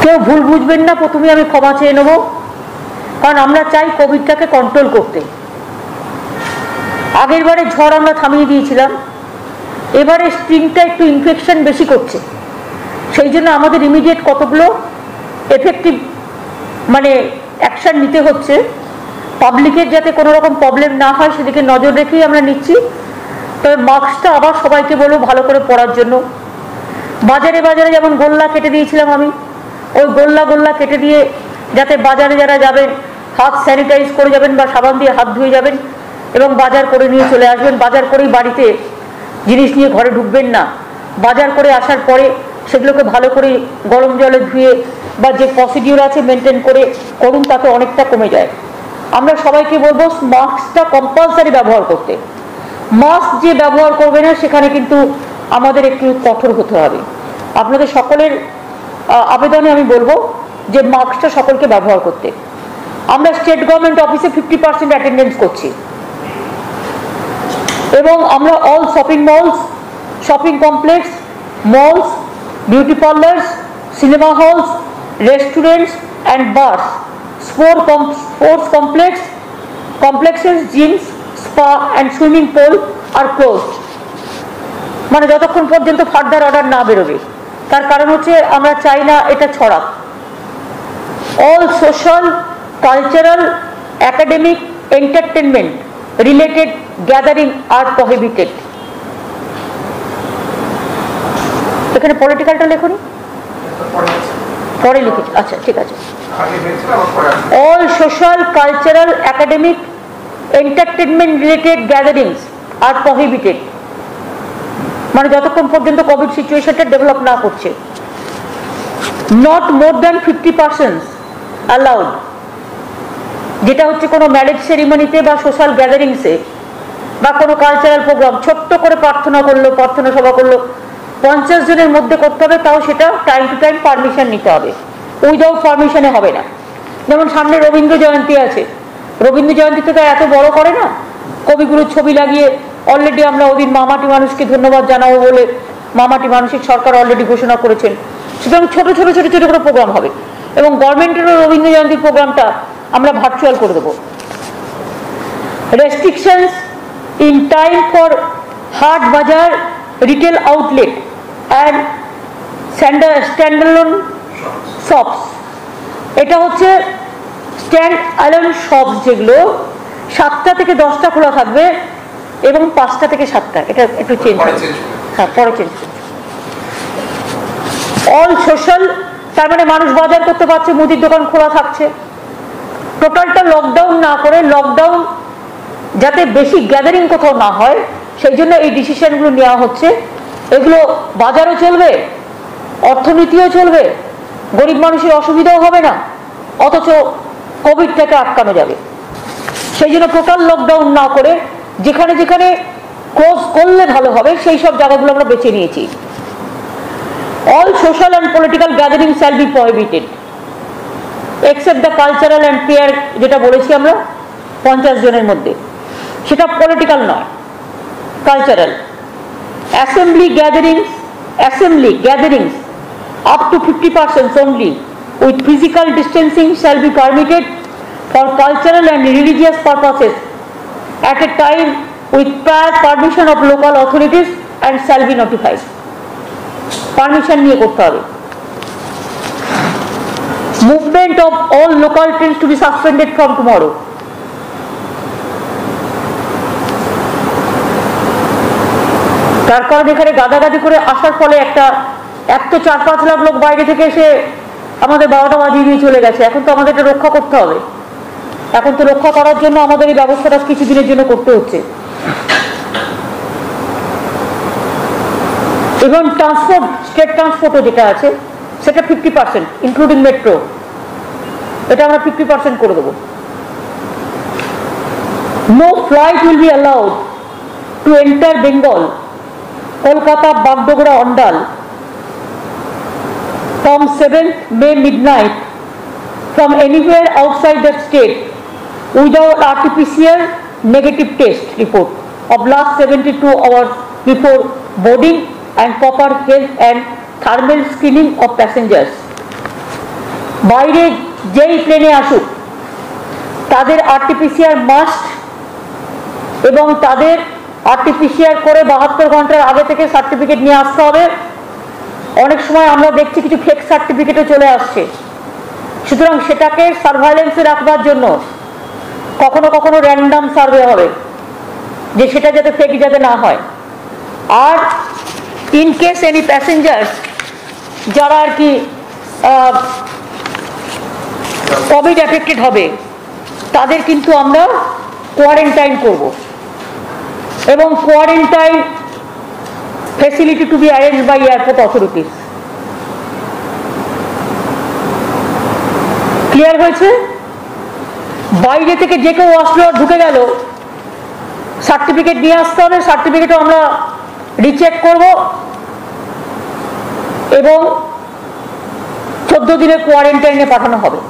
কেউ ভুল বুঝবেন না, প্রথমে আমি ক্ষমা চেয়ে নেব, কারণ আমরা চাই কোভিডটাকে কন্ট্রোল করতে। আগের বারে ঝড় আমরা থামিয়ে দিয়েছিলাম, এবারে স্প্রিংটা একটু ইনফেকশন বেশি করছে, সেই জন্য আমাদের ইমিডিয়েট কতগুলো এফেক্টিভ অ্যাকশন নিতে হচ্ছে। পাবলিকের যাতে কোনো রকম প্রবলেম না হয় সেদিকে নজর রেখেই আমরা নিচ্ছি। তবে মাস্কটা আবার সবাইকে বলবো ভালো করে পরার জন্য। বাজারে বাজারে যেমন গোল্লা কেটে দিয়েছিলাম আমি, ওই গোল্লা কেটে দিয়ে যাতে বাজারে যারা যাবেন হাত স্যানিটাইজ করে যাবেন বা সাবান দিয়ে হাত ধুয়ে যাবেন এবং বাজার করে নিয়ে চলে আসবেন। বাজার করেই বাড়িতে জিনিস নিয়ে ঘরে ঢুকবেন না, বাজার করে আসার পরে সেগুলোকে ভালো করে গরম জলে ধুয়ে বা যে প্রসিডিউর আছে মেনটেন করে করুন, তাতে অনেকটা কমে যায়। আমরা সবাইকে বলবো মাস্কটা কম্পালসারি ব্যবহার করতে। মাস্ক যে ব্যবহার করবে না সেখানে কিন্তু আমাদের একটু কঠোর হতে হবে। আপনাদের সকলের আবেদনে আমি বলবো যে মাস্কটা সকলকে ব্যবহার করতে। আমরা স্টেট গভর্নমেন্ট অফিসে 50% অ্যাটেন্ডেন্স করছি এবং আমরা all shopping malls, shopping complex, malls, beauty parlours, cinema halls, restaurants and bars, sports complexes, gyms, spa and swimming pool are closed। যতক্ষণ পর্যন্ত ফার্দার অর্ডার না বেরোবে। তার কারণ হচ্ছে আমরা চাই না এটা ছড়াক। All social, cultural, academic, entertainment related gathering are prohibited. এখানে পলিটিক্যালটা লেখুন, পরে লিখেছি, আচ্ছা ঠিক আছে। All social, cultural, academic, entertainment related gatherings are prohibited. যতক্ষণ পর্যন্ত কোভিড সিচুয়েশনটা ডেভেলপ না করছে। নট মোর দ্যান 50% অ্যালাউড, যেটা হচ্ছে কোনো ম্যারেজ সেরিমনিতে বা সোশ্যাল গ্যাদারিংসে বা কোনো কালচারাল প্রোগ্রাম, ছোট্ট করে প্রার্থনা করলো, প্রার্থনা সভা করলো, 50 জনের মধ্যে করতে হবে, তাও সেটা টাইম টু টাইম পারমিশন নিতে হবে। উইদাউট পারমিশনে হবে না। যেমন সামনে রবীন্দ্র জয়ন্তী আছে, রবীন্দ্র জয়ন্তীতে তো এত বড় করে না, কবিগুলোর ছবি লাগিয়ে অলরেডি আমরা ওদিন মামাটি মানুষকে ধন্যবাদ জানাবো বলে মামাটি মানসিক সরকার অলরেডি ঘোষণা করেছেন। সুতরাং ছোট ছোট করে প্রোগ্রাম হবে এবং গভর্নমেন্টেরও রবীন্দ্র জয়ন্তীর প্রোগ্রামটা আমরা ভার্চুয়াল করে দেবো। রেস্ট্রিকশনস ইন টাইম ফর হাট বাজার, রিটেল আউটলেট অ্যান্ড স্ট্যান্ডঅ্যালোন শপস। এটা হচ্ছে স্ট্যান্ড অ্যালোন শপস, যেগুলো 7টা থেকে 10টা খোলা থাকবে এবং 5টা থেকে 7টা। এটা একটু চেঞ্জ হবে, হ্যাঁ পরে চেঞ্জ করবে। অল সোশ্যাল, তার মানুষ বাজার করতে পারছে, মুদির দোকান খোলা থাকছে। টোটালটা লকডাউন না করে, লকডাউন যাতে বেশি গ্যাদারিং কোথাও না হয় সেই জন্য এই ডিসিশনগুলো নেওয়া হচ্ছে। এগুলো বাজারও চলবে, অর্থনীতিও চলবে, গরিব মানুষের অসুবিধাও হবে না, অথচ কোভিড থেকে আটকানো যাবে। সেই জন্য টোটাল লকডাউন না করে যেখানে যেখানে ক্লোজ করলে ভালো হবে সেই সব জায়গাগুলো আমরা বেছে নিয়েছি। All social and political gathering shall be prohibited except the cultural and prayer, যেটা বলেছি আমরা 50 জনের মধ্যে, সেটা পলিটিক্যাল নয়, cultural. Assembly gatherings up to 50% only with physical distancing shall be permitted for cultural and religious purposes at a time with prior permission of local authorities and shall be notified. Permission নিয়ে করতে হবে। Movement of all local trains to be suspended from tomorrow. তার কারণ এখানে গাদাগাদি করে আসার ফলে এক তো 4-5 লাখ লোক বাইরে থেকে এসে আমাদের 12টা বাজিয়ে দিয়ে চলে গেছে। এখন তো আমাদের এটা রক্ষা করতে হবে। এখন তো রক্ষা করার জন্য আমাদের এই ব্যবস্থাটা কিছুদিনের জন্য করতে হচ্ছে। এবং ট্রান্সপোর্ট, স্টেট ট্রান্সপোর্টও যেটা আছে সেটা 50% ইনক্লুডিং মেট্রো, এটা আমরা 50% করে দেবো। No flight will be allowed to enter Bengal, Kolkata, Bagdogra, Andal from 7th May midnight from anywhere outside the state without RT-PCR negative test report of last 72 hours before boarding and proper health and thermal screening of passengers. বাইরে যেই প্লেনে আসুক তাদের RTPCR must, এবং তাদের RTPCR করে 72 ঘন্টার আগে থেকে সার্টিফিকেট নিয়ে আসতে হবে। অনেক সময় আমরা দেখছি কিছু ফেক সার্টিফিকেটও চলে আসছে, সুতরাং সেটাকে সার্ভাইলেন্সে রাখবার জন্য কখনো কখনো র্যান্ডাম সার্ভে হবে, যে সেটা যাতে ফেক যাতে না হয়। আর ইন কেস এনি প্যাসেঞ্জার্স যারা আর কি কোভিড এফেক্টেড হবে তাদের কিন্তু আমরা কোয়ারেন্টাইন করব, এবং quarantine facility to be arranged by airport authorities. Clear হয়েছে? বাইরে থেকে যে কেউ আসলো ঢুকে গেল, সার্টিফিকেট নিয়ে আসতে হবে, সার্টিফিকেটও আমরা রিচেক করব এবং 14 দিনের কোয়ারেন্টাইনে পাঠানো হবে,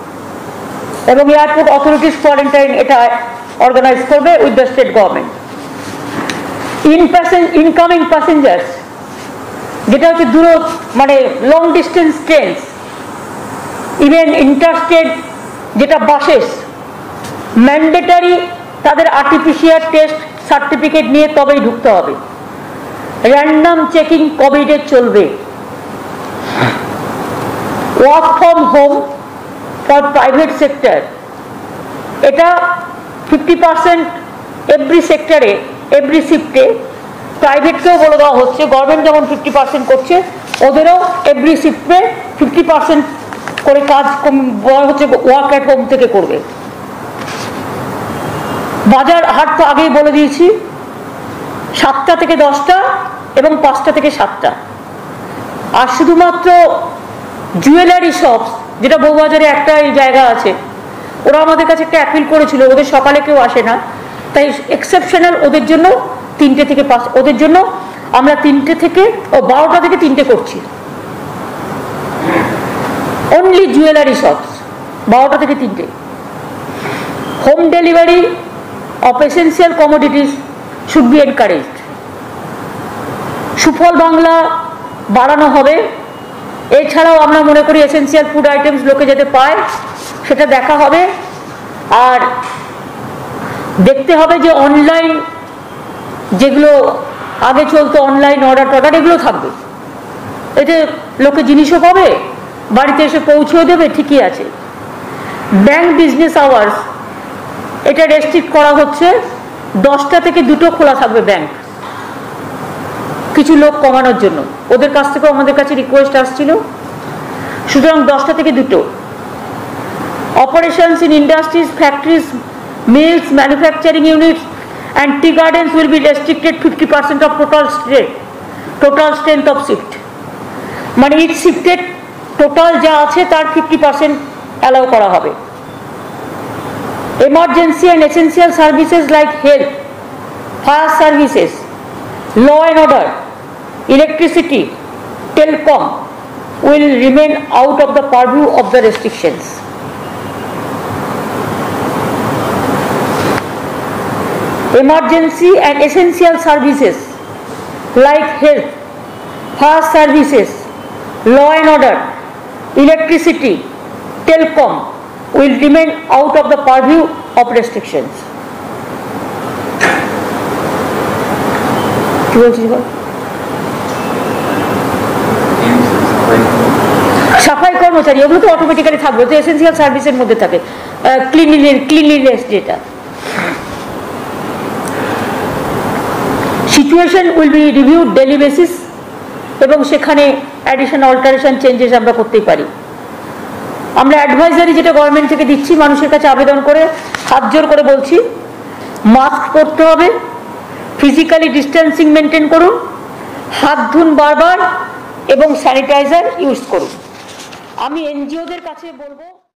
এবং এয়ারপোর্ট অথরিটিস কোয়ারেন্টাইন এটা অর্গানাইজ করবে with the state government. Incoming passengers যেটা হচ্ছে মানে long distance train, even interstate যেটা বাসেস, ম্যান্ডেটারি তাদের আরটিপিসিআর টেস্ট সার্টিফিকেট নিয়ে তবেই ঢুকতে হবে। র্যান্ডাম চেকিং কোভিডে চলবে। Work from home for private sector, এটা 50% এভরি সেক্টরে, এভরি শিফটে। প্রাইভেটকেও বলে দেওয়া হচ্ছে, গভর্নমেন্ট যেমন 50% করছে, ওদেরও এভরি শিফটে 50% করে কাজ বলা হচ্ছে ওয়ার্ক অ্যাট হোম থেকে করবে। বাজার হাট তো আগেই বলে দিয়েছি, 7টা থেকে 10টা এবং 5টা থেকে 7টা। আর শুধুমাত্র জুয়েলারি শপস, যেটা বউবাজারে একটা জায়গা আছে, ওরা আমাদের কাছে একটা অ্যাপিল করেছিল, ওদের সকালে কেউ আসে না, তাই এক্সেপশনাল ওদের জন্য 3টে থেকে 5, ওদের জন্য আমরা 3টে থেকে 12টা থেকে 3টে করছি। অনলি জুয়েলারি শপস 12টা থেকে 3টে। Home delivery of essential commodities should be encouraged. সুফল বাংলা বাড়ানো হবে। এছাড়াও আমরা মনে করি এসেন্সিয়াল ফুড আইটেমস লোকে যাতে পায় সেটা দেখা হবে। আর দেখতে হবে যে অনলাইন যেগুলো আগে চলতো, অনলাইন অর্ডার এগুলো থাকবে, এতে লোকে জিনিসও পাবে, বাড়িতে এসে পৌঁছেও দেবে, ঠিকই আছে। ব্যাংক বিজনেস আওয়ার্স এটা রেস্ট্রিক্ট করা হচ্ছে, 10টা থেকে 2টো খোলা থাকবে ব্যাংক, কিছু লোক কমানোর জন্য। ওদের কাছ থেকেও আমাদের কাছে রিকোয়েস্ট আসছিল, সুতরাং 10টা থেকে 2টো। Operations in industries, factories, mills, manufacturing units and tea gardens will be restricted 50% of total strength of shift. মানে each shifted total যা আছে তার 50% allow করা হবে। Emergency and essential services like health, fire services, law and order, electricity, telecom will remain out of the purview of the restrictions. Emergency and essential services like health, fire services, law and order, electricity, telecom will remain out of the purview of restrictions. সাফাই কর্মচারী ওগুলো তো automatically থাকবে, তো essential সার্ভিসের মধ্যে থাকে। Cleanliness যেটা, situation will be reviewed daily basis, এবং সেখানে অ্যাডিশন অল্টারেশন চেঞ্জেস আমরা করতেই পারি। আমরা অ্যাডভাইজারি যেটা গভর্নমেন্ট থেকে দিচ্ছি, মানুষের কাছে আবেদন করে হাত জোর করে বলছি, মাস্ক পরতে হবে, ফিজিক্যালি ডিস্টেন্সিং মেনটেন করুন, হাত ধুন বারবার, এবং স্যানিটাইজার ইউজ করুন। আমি এনজিওদের কাছে বলবো